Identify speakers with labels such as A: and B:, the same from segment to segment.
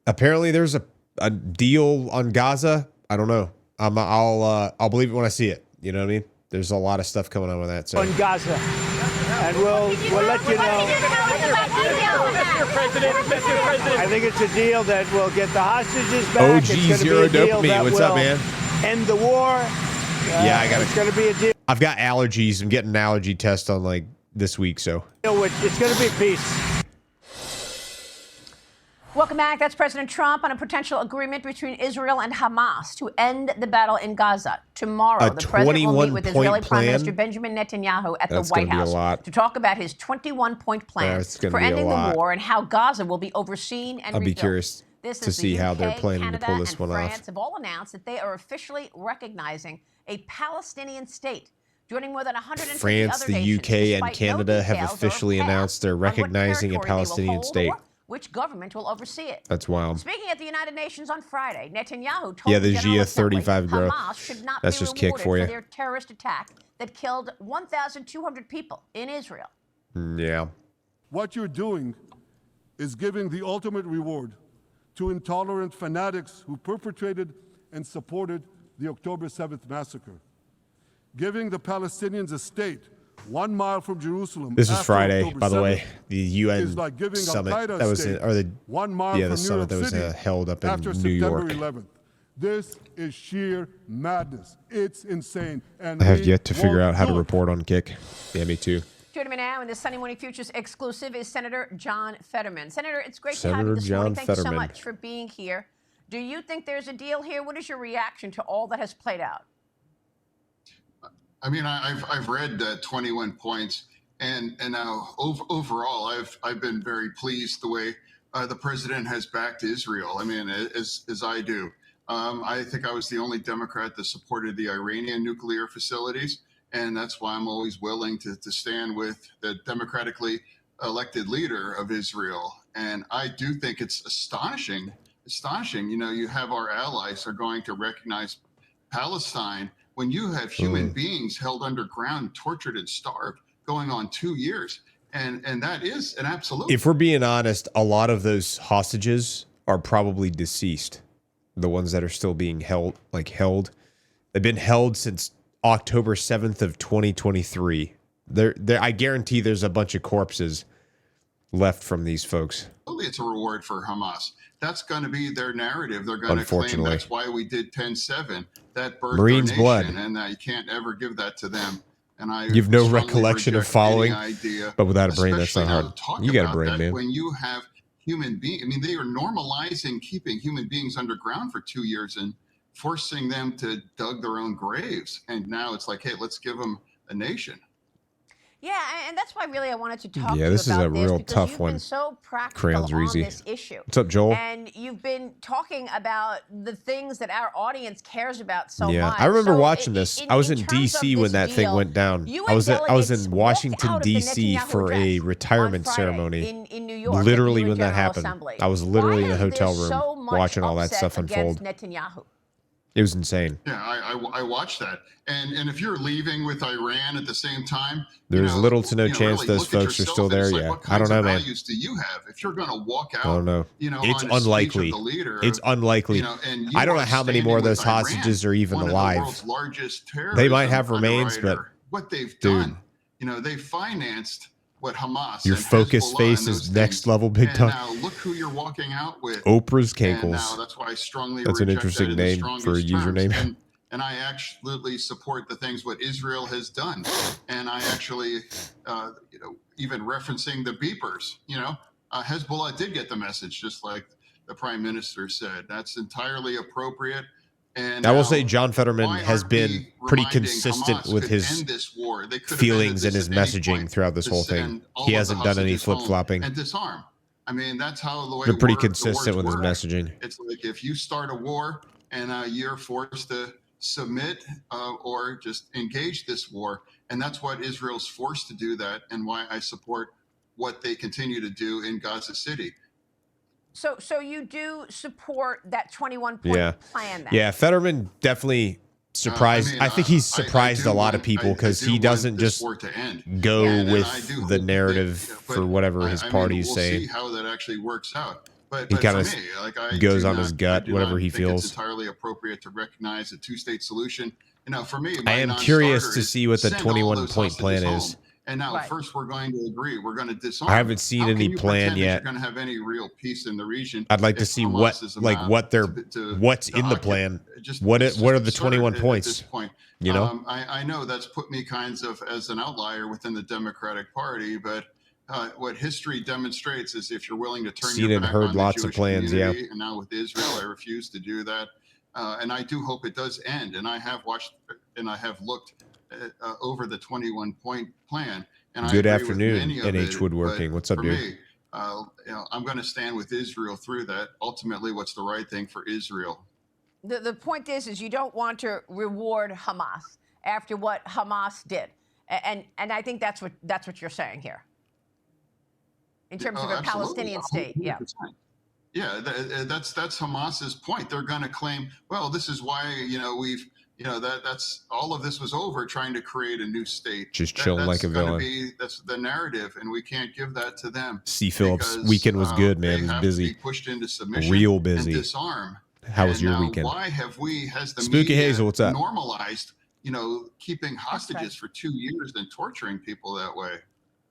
A: Apparently, there's a deal on Gaza. I don't know. I'll believe it when I see it. You know what I mean? There's a lot of stuff coming on with that. So
B: on Gaza, and we'll let you know.
C: Mr. President.
B: I think it's a deal that will get the hostages back.
A: OG Zero Dopamine. What's up, man?
B: End the war.
A: Yeah, I got it.
B: It's going to be a deal.
A: I've got allergies. I'm getting an allergy test on like this week, so
B: It's going to be peace.
D: Welcome back. That's President Trump on a potential agreement between Israel and Hamas to end the battle in Gaza. Tomorrow, the president will meet with Israeli Prime Minister Benjamin Netanyahu at the White House to talk about his 21-point plan for ending the war and how Gaza will be overseen and rebuilt.
A: I'll be curious to see how they're planning to pull this one off.
D: France have all announced that they are officially recognizing a Palestinian state. Joining more than 150
A: France,
D: other
A: the
D: nations,
A: UK, and Canada have officially announced they're recognizing a Palestinian state.
D: Which government will oversee it?
A: That's wild.
D: Speaking at the United Nations on Friday, Netanyahu told
A: the
D: the General Assembly
A: GA-35 girl.
D: Hamas should not
A: That's
D: be
A: just kick
D: rewarded
A: for you.
D: their terrorist attack that killed 1,200 people in Israel.
A: Yeah.
E: What you're doing is giving the ultimate reward to intolerant fanatics who perpetrated and supported the October 7th massacre. Giving the Palestinians a state 1 mile from Jerusalem.
A: This is Friday,
E: October
A: by the
E: 7th
A: way. The UN
E: like
A: summit
E: Al-Qaeda
A: that was,
E: state,
A: or the
E: 1 mile
A: the
E: from
A: summit
E: New York
A: that was
E: City
A: held up in
E: after
A: New York.
E: September 11th. This is sheer madness. It's insane. And
A: I have yet to figure
E: won't
A: out how to
E: do it.
A: report on Kick. Yeah, me too.
D: Joining me now in the Sunday Morning Futures exclusive is Senator John Fetterman. Senator, it's great to
A: Senator
D: have you this
A: John
D: morning. Thank you so
A: Fetterman.
D: much for being here. Do you think there's a deal here? What is your reaction to all that has played out?
F: I mean, I've read 21 points, and now overall, I've been very pleased the way the president has backed Israel. I mean, as I do. I think I was the only Democrat that supported the Iranian nuclear facilities, and that's why I'm always willing to stand with the democratically elected leader of Israel. And I do think it's astonishing. You know, you have our allies are going to recognize Palestine when you have human beings held underground, tortured and starved, going on 2 years. And that is an absolute.
A: If we're being honest, a lot of those hostages are probably deceased. The ones that are still being held. They've been held since October 7th of 2023. I guarantee there's a bunch of corpses left from these folks.
F: It's a reward for Hamas. That's going to be their narrative. They're going to claim that's why we did 10-7. That birthed
A: Marines'
F: our nation,
A: blood.
F: And you can't ever give that to them. And I
A: You've no
F: strongly
A: recollection of
F: reject
A: following,
F: any idea,
A: but without a brain, that's
F: especially
A: not
F: now
A: hard.
F: to
A: You got a
F: talk
A: brain,
F: about that
A: man.
F: when you have human beings. I mean, they are normalizing keeping human beings underground for 2 years and forcing them to dig their own graves. And now it's like, hey, let's give them a nation.
D: Yeah, and that's why really I wanted to talk to you
A: Yeah,
D: about
A: this is a real
D: because
A: tough
D: you've
A: one.
D: been so practical
A: Crayons are
D: on
A: easy.
D: this issue.
A: What's up, Joel?
D: And you've been talking about the things that our audience cares about so
A: Yeah,
D: much.
A: I remember
D: So
A: watching this. I was in
D: terms of
A: D.C. when
D: this
A: that thing
D: deal,
A: went down.
D: you
A: I was
D: and delegates
A: in Washington,
D: walked out of the
A: D.C.
D: Netanyahu
A: for a
D: address
A: retirement
D: on Friday
A: ceremony.
D: in New York,
A: Literally
D: at the
A: when that
D: General
A: happened.
D: Assembly.
A: I was literally in a
D: Why is
A: hotel
D: there
A: room
D: so much
A: watching all that
D: upset
A: stuff unfold.
D: against Netanyahu?
A: It was insane.
F: Yeah, I watched that. And if you're leaving with Iran at the same time,
A: There's little to no chance
F: really
A: those
F: look at
A: folks are
F: yourself
A: still
F: and
A: there.
F: it's like,
A: Yeah,
F: what
A: I don't
F: kinds
A: know,
F: of
A: man.
F: values do you have if you're going to walk out?
A: I don't know.
F: on
A: It's
F: a speech
A: unlikely.
F: of the leader,
A: It's unlikely.
F: and you
A: I don't know
F: are
A: how many more of
F: standing
A: those
F: with Iran,
A: hostages are even
F: one of
A: alive.
F: the world's largest
A: They might have
F: terrorism
A: remains, but
F: underwriter. What they've done, they financed what Hamas.
A: Your
F: and
A: focus
F: Hezbollah
A: face
F: and
A: is
F: those
A: next
F: things.
A: level big
F: And
A: time.
F: now look who you're walking out with.
A: Oprah's
F: And now
A: Cankles.
F: that's why I strongly
A: That's an
F: reject
A: interesting
F: that in the
A: name
F: strongest
A: for a username.
F: terms. And I absolutely support the things what Israel has done. And I actually, even referencing the beepers, Hezbollah did get the message, just like the prime minister said. That's entirely appropriate. And
A: I will say John Fetterman
F: why
A: has
F: aren't
A: been
F: we
A: pretty
F: reminding
A: consistent
F: Hamas
A: with
F: could
A: his
F: end this war? They could have
A: feelings
F: ended
A: and his
F: this at any
A: messaging
F: point
A: throughout this
F: to
A: whole thing.
F: send all
A: He
F: of the
A: hasn't done any
F: hostages home
A: flip-flopping.
F: and disarm. I mean, that's how the way
A: They're pretty
F: the
A: consistent
F: wars
A: with his
F: work.
A: messaging.
F: It's like if you start a war and you're forced to submit or just engage this war, and that's what Israel's forced to do that, and why I support what they continue to do in Gaza City.
D: So you do support that 21-point plan then?
A: Yeah, Fetterman definitely surprised. I think he's surprised a lot of people because he doesn't just go with the narrative for whatever his party is saying.
F: We'll see how that actually works out. But
A: he
F: for
A: kind
F: me,
A: of
F: like I
A: goes
F: do
A: on his gut,
F: I do
A: whatever
F: not
A: he
F: think
A: feels.
F: it's entirely appropriate to recognize a two-state solution. You know, for me,
A: I
F: my
A: am
F: non-starter
A: curious to
F: is
A: see what the
F: send all
A: 21
F: those
A: point
F: hostages
A: plan
F: home.
A: is.
F: And now,
D: Right.
F: first, we're going to agree. We're going to disarm.
A: I haven't seen
F: How
A: any
F: can you
A: plan
F: pretend that
A: yet.
F: you're going to have any real peace in the region?
A: I'd like to
F: if
A: see
F: Hamas is
A: what's in the plan. What are the 21 points?
F: At this point,
A: You know,
F: I know that's put me kinds of as an outlier within the Democratic Party, but what history demonstrates is if you're willing to turn your back on the Jewish community, and now with Israel, I refuse to do that. And I do hope it does end. And I have watched and I have looked over the 21-point plan. And
A: good
F: I agree
A: afternoon,
F: with many of
A: NH Woodworking. What's up,
F: for
A: dude?
F: me, I'm going to stand with Israel through that. Ultimately, what's the right thing for Israel?
D: The point is you don't want to reward Hamas after what Hamas did, and I think that's what you're saying here. In terms of a Palestinian state,
F: 100%. Yeah, that's Hamas's point. They're going to claim, well, this is why that's all of this was over trying to create a new state.
A: Just chilling like a villain.
F: That's the narrative, and we can't give that to them.
A: C. Phillips' weekend was good, man. It was busy,
F: pushed into submission,
A: real busy.
F: and disarm.
A: How was your weekend?
F: Why has the
A: Spooky
F: media
A: Hazel? What's up?
F: normalized, keeping hostages for 2 years and torturing people that way?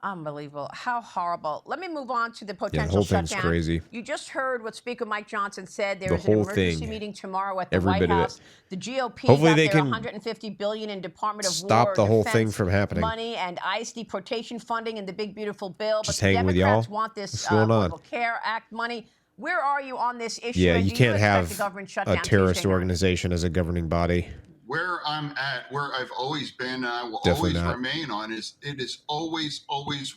D: Unbelievable. How horrible. Let me move on to the potential
A: Yeah, the whole thing's
D: shutdown.
A: crazy.
D: You just heard what Speaker Mike Johnson said. There
A: The
D: is an
A: whole
D: emergency
A: thing.
D: meeting tomorrow at the
A: Every
D: White
A: bit of
D: House.
A: it.
D: The GOP
A: Hopefully
D: got
A: they
D: their
A: can
D: $150 billion in Department of
A: stop
D: War
A: the whole
D: defense
A: thing from happening.
D: money and ICE deportation funding in the big beautiful bill.
A: Just
D: but the
A: hanging with
D: Democrats
A: y'all?
D: want this
A: What's going on?
D: Affordable Care Act money. Where are you on this issue?
A: Yeah,
D: and
A: you
D: do
A: can't
D: expect
A: have
D: the government shutdown
A: a terrorist
D: Tuesday night?
A: organization as a governing body.
F: Where I'm at, where I've always been, and I will
A: Definitely
F: always
A: not.
F: remain on, is it is always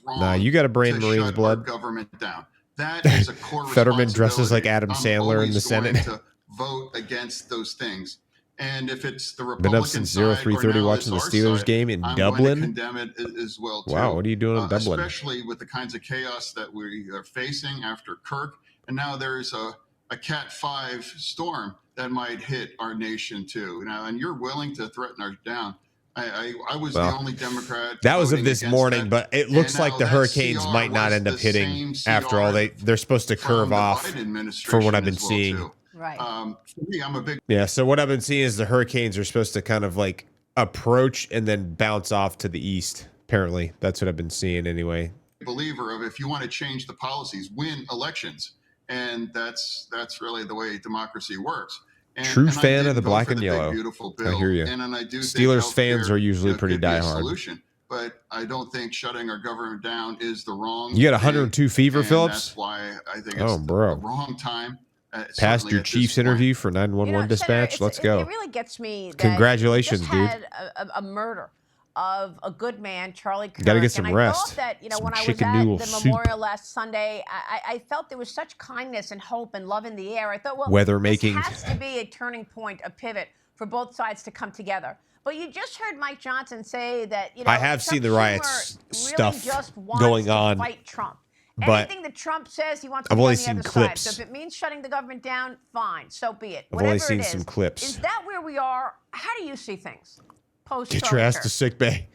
F: wrong.
A: Nah, you got to brain
F: to
A: Marines
F: shut
A: blood.
F: our government down. That is a core
A: Fetterman dresses like
F: responsibility.
A: Adam
F: I'm
A: Sandler in the
F: always going
A: Senate.
F: to vote against those things. And if it's the
A: Been
F: Republican
A: up since
F: side or
A: 03:30
F: now
A: watching the
F: it's our
A: Steelers
F: side,
A: game in
F: I'm
A: Dublin.
F: going to condemn it as well too.
A: Wow, what are you doing in Dublin?
F: Especially with the kinds of chaos that we are facing after Kirk, and now there's a Cat 5 storm that might hit our nation too. Now, and you're willing to threaten us down. I was the only Democrat.
A: That was of
F: voting
A: this
F: against
A: morning,
F: that.
A: but it looks
F: And
A: like
F: now
A: the
F: that
A: hurricanes
F: CR
A: might not
F: was
A: end up
F: the
A: hitting.
F: same
A: After all,
F: CR
A: they're supposed to curve
F: from the
A: off
F: Biden administration
A: for what I've been
F: as well,
A: seeing.
F: too.
D: Right.
F: For me, I'm a big
A: Yeah, so what I've been seeing is the hurricanes are supposed to kind of like approach and then bounce off to the east. Apparently, that's what I've been seeing anyway.
F: believer of if you want to change the policies, win elections. And that's really the way democracy works.
A: True
F: I
A: fan
F: did
A: of the
F: vote
A: black
F: for
A: and
F: the
A: yellow.
F: big, beautiful
A: I
F: bill.
A: hear you.
F: And I do
A: Steelers
F: think
A: fans
F: healthcare,
A: are usually pretty
F: could be a
A: diehard.
F: solution, but I don't think shutting our government down is the wrong.
A: You got
F: thing,
A: 102 fever,
F: and
A: Phillips?
F: That's why I think
A: Oh,
F: it's
A: bro.
F: the wrong time.
A: Passed
F: certainly
A: your
F: at this
A: Chiefs
F: point.
A: interview for 911
D: Senator,
A: dispatch. Let's go.
D: It really gets me that
A: Congratulations,
D: we just had a murder of a good man, Charlie Kirk.
A: Gotta get some
D: and
A: rest.
D: I thought that,
A: Some
D: when I was
A: chicken
D: at
A: noodle
D: the
A: soup.
D: memorial last Sunday, I felt there was such kindness and hope and love in the air. I thought, well,
A: Weather
D: this
A: making.
D: has to be a turning point, a pivot for both sides to come together. But you just heard Mike Johnson say that,
A: I have
D: Chuck
A: seen the
D: Schumer
A: riots
D: really
A: stuff
D: just wants
A: going
D: to
A: on,
D: fight Trump.
A: but
D: Anything that Trump says, he wants to
A: I've
D: be
A: only
D: on the
A: seen
D: other
A: clips.
D: side. So if it means shutting the government down, fine, so be it.
A: I've
D: Whatever
A: only seen
D: it is,
A: some clips.
D: Is that where we are? How do you see things post
A: Get your
D: Charlie
A: ass
D: Kirk?
A: to sick bay.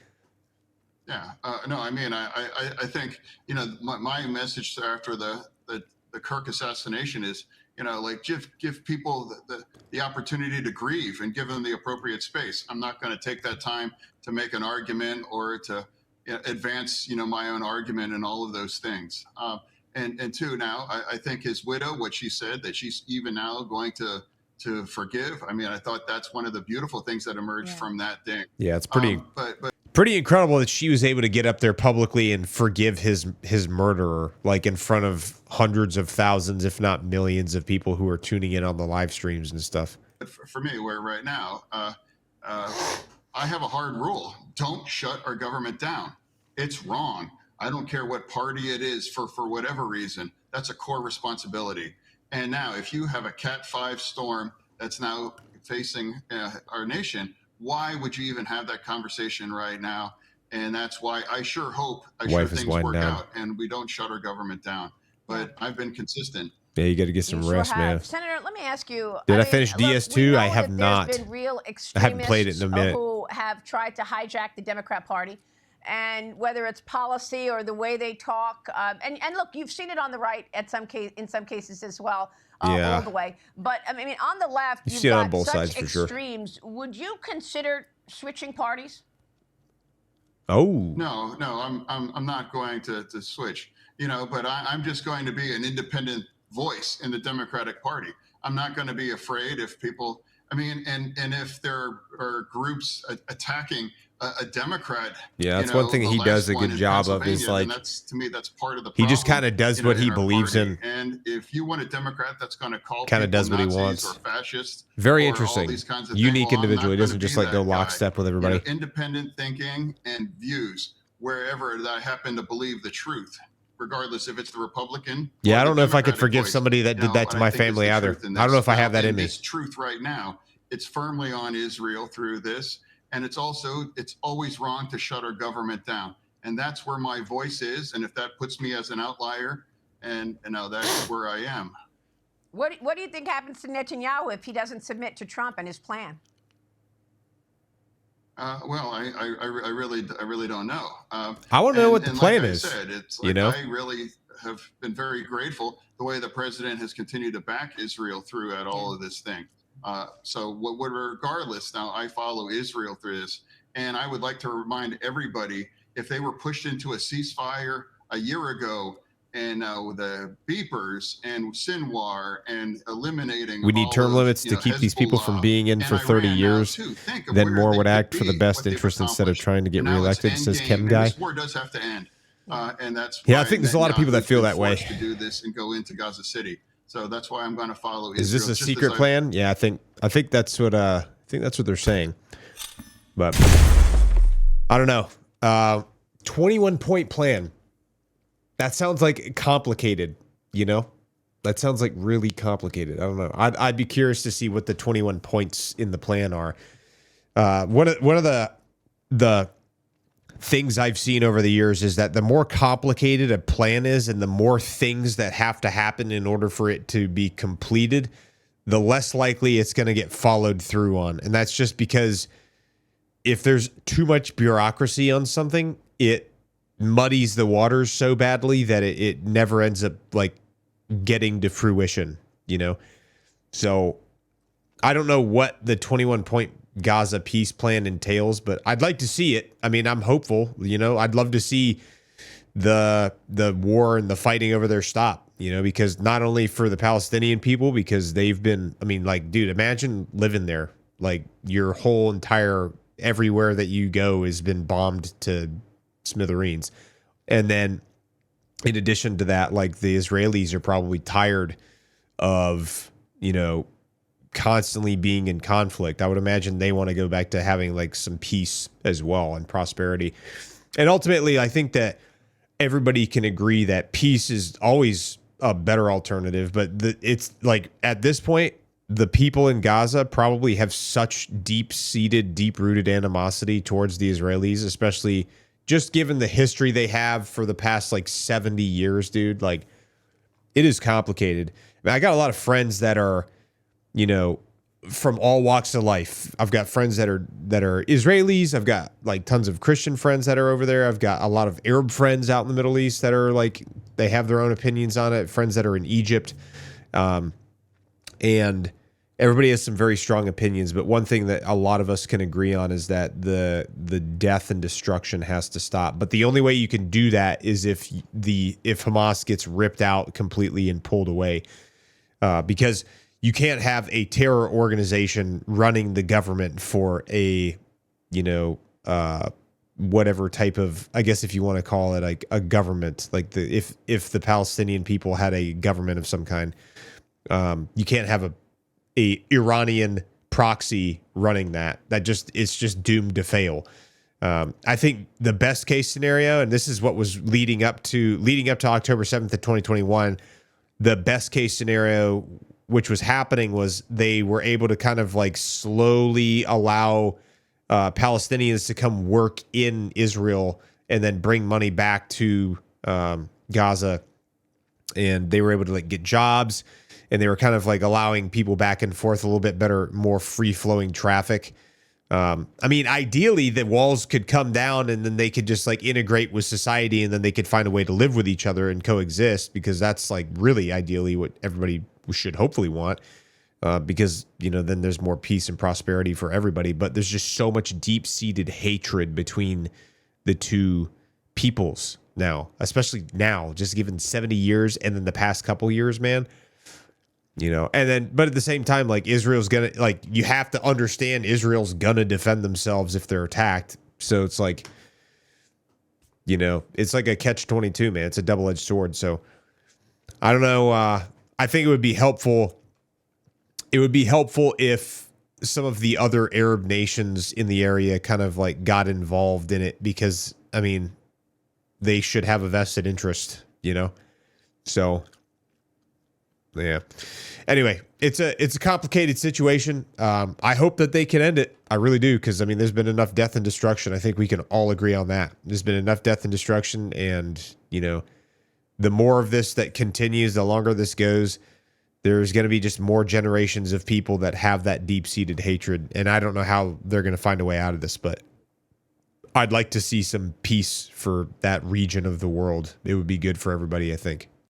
F: Yeah, no, I mean, I think, my message after the Kirk assassination is, give people the opportunity to grieve and give them the appropriate space. I'm not going to take that time to make an argument or to advance, my own argument and all of those things. And two, now I think his widow, what she said, that she's even now going to forgive. I mean, I thought that's one of the beautiful things that emerged from that day.
A: Yeah, it's pretty.
F: But
A: Pretty incredible that she was able to get up there publicly and forgive his murderer, like in front of hundreds of thousands, if not millions of people who are tuning in on the live streams and stuff.
F: for me, where right now, I have a hard rule. Don't shut our government down. It's wrong. I don't care what party it is for whatever reason. That's a core responsibility. And now if you have a Cat 5 storm that's now facing our nation, why would you even have that conversation right now? And that's why I sure hope things work out and we don't shut our government down. But I've been consistent.
A: Yeah, you got to get some rest, man.
D: Senator, let me ask you.
A: Did I finish DS2? I have not.
D: There's been real
A: I haven't played it in a minute.
D: who have tried to hijack the Democrat Party. and whether it's policy or the way they talk. And look, you've seen it on the right in some cases as well, all the way. But I mean, on the left, you've got
A: on both
D: such
A: sides for sure.
D: extremes. Would you consider switching parties?
A: Oh.
F: No, I'm not going to switch, but I'm just going to be an independent voice in the Democratic Party. I'm not going to be afraid if people, and if there are groups attacking a Democrat.
A: Yeah, that's one thing he does a good job of is like,
F: to me, that's part of the
A: he
F: problem.
A: just kind of does what he believes in.
F: And if you want a Democrat that's going to call
A: kind of does what he
F: Nazis
A: wants.
F: or fascists,
A: very
F: or
A: interesting,
F: all these kinds of
A: unique
F: things,
A: individual. He doesn't
F: I'm
A: just
F: not
A: like go
F: gonna be that
A: lockstep with everybody.
F: Independent thinking and views wherever I happen to believe the truth, regardless if it's the Republican.
A: Yeah, I
F: or
A: don't
F: the
A: know if I could
F: Democratic
A: forgive
F: voice.
A: somebody that did that to
F: What
A: my
F: I think is
A: family
F: the
A: either.
F: truth in
A: I don't know
F: this.
A: if I have that
F: Now,
A: in me.
F: This truth right now, it's firmly on Israel through this. And it's always wrong to shut our government down. And that's where my voice is. And if that puts me as an outlier, and that's where I am.
D: What do you think happens to Netanyahu if he doesn't submit to Trump and his plan?
F: Well, I really don't know.
A: I want to know what the plan
F: like
A: is.
F: I said, it's like I really have been very grateful the way the president has continued to back Israel throughout all of this thing. So regardless, now I follow Israel through this, and I would like to remind everybody, if they were pushed into a ceasefire a year ago, and the beepers and Sinwar and eliminating,
A: we need term limits to keep these people from being in for 30 years. Then more would act for the best interest instead of trying to get reelected, says Chem Guy.
F: This war does have to end, and that's
A: I think there's a lot of people that feel that way.
F: To do this and go into Gaza City. So that's why I'm going to follow Israel.
A: Is this a secret plan? Yeah, I think that's what they're saying. But I don't know. 21-point plan. That sounds like complicated, That sounds like really complicated. I don't know. I'd be curious to see what the 21 points in the plan are. One of the things I've seen over the years is that the more complicated a plan is and the more things that have to happen in order for it to be completed, the less likely it's going to get followed through on. And that's just because if there's too much bureaucracy on something, it muddies the waters so badly that it never ends up like getting to fruition, So I don't know what the 21-point Gaza peace plan entails, but I'd like to see it. I'm hopeful, I'd love to see the war and the fighting over there stop, because not only for the Palestinian people, because they've been, dude, imagine living there. Like your whole entire, everywhere that you go has been bombed to smithereens. And then in addition to that, like the Israelis are probably tired of, constantly being in conflict. I would imagine they want to go back to having like some peace as well and prosperity. And ultimately, I think that everybody can agree that peace is always a better alternative. But it's like at this point, the people in Gaza probably have such deep-seated, deep-rooted animosity towards the Israelis, especially just given the history they have for the past like 70 years, dude. Like, it is complicated. I got a lot of friends that are, from all walks of life. I've got friends that are Israelis. I've got like tons of Christian friends that are over there. I've got a lot of Arab friends out in the Middle East that are like, they have their own opinions on it. Friends that are in Egypt. And everybody has some very strong opinions, but one thing that a lot of us can agree on is that the death and destruction has to stop. But the only way you can do that is if Hamas gets ripped out completely and pulled away, because you can't have a terror organization running the government for a, whatever type of, I guess if you want to call it like a government, like if the Palestinian people had a government of some kind, you can't have a Iranian proxy running that. It's just doomed to fail. I think the best case scenario, and this is what was leading up to October 7th of 2021, the best case scenario, which was happening, was they were able to kind of like slowly allow Palestinians to come work in Israel and then bring money back to Gaza. And they were able to like get jobs, and they were kind of like allowing people back and forth a little bit better, more free flowing traffic. I mean, ideally, the walls could come down and then they could just like integrate with society, and then they could find a way to live with each other and coexist, because that's like really ideally what everybody should hopefully want. Because, you know, then there's more peace and prosperity for everybody. But there's just so much deep-seated hatred between the two peoples now, especially now, just given 70 years and then the past couple years, man. You know, and then, but at the same time, like, Israel's gonna, like, you have to understand Israel's gonna defend themselves if they're attacked. So it's like, you know, it's like a catch-22, man. It's a double-edged sword. So I don't know. I think it would be helpful. It would be helpful if some of the other Arab nations in the area kind of like got involved in it, because, I mean, they should have a vested interest, you know? So, yeah. Anyway, it's a complicated situation. I hope that they can end it. I really do, because, I mean, there's been enough death and destruction. I think we can all agree on that. There's been enough death and destruction, and, you know, the more of this that continues, the longer this goes, there's going to be just more generations of people that have that deep-seated hatred, and I don't know how they're going to find a way out of this, but I'd like to see some peace for that region of the world. It would be good for everybody, I think.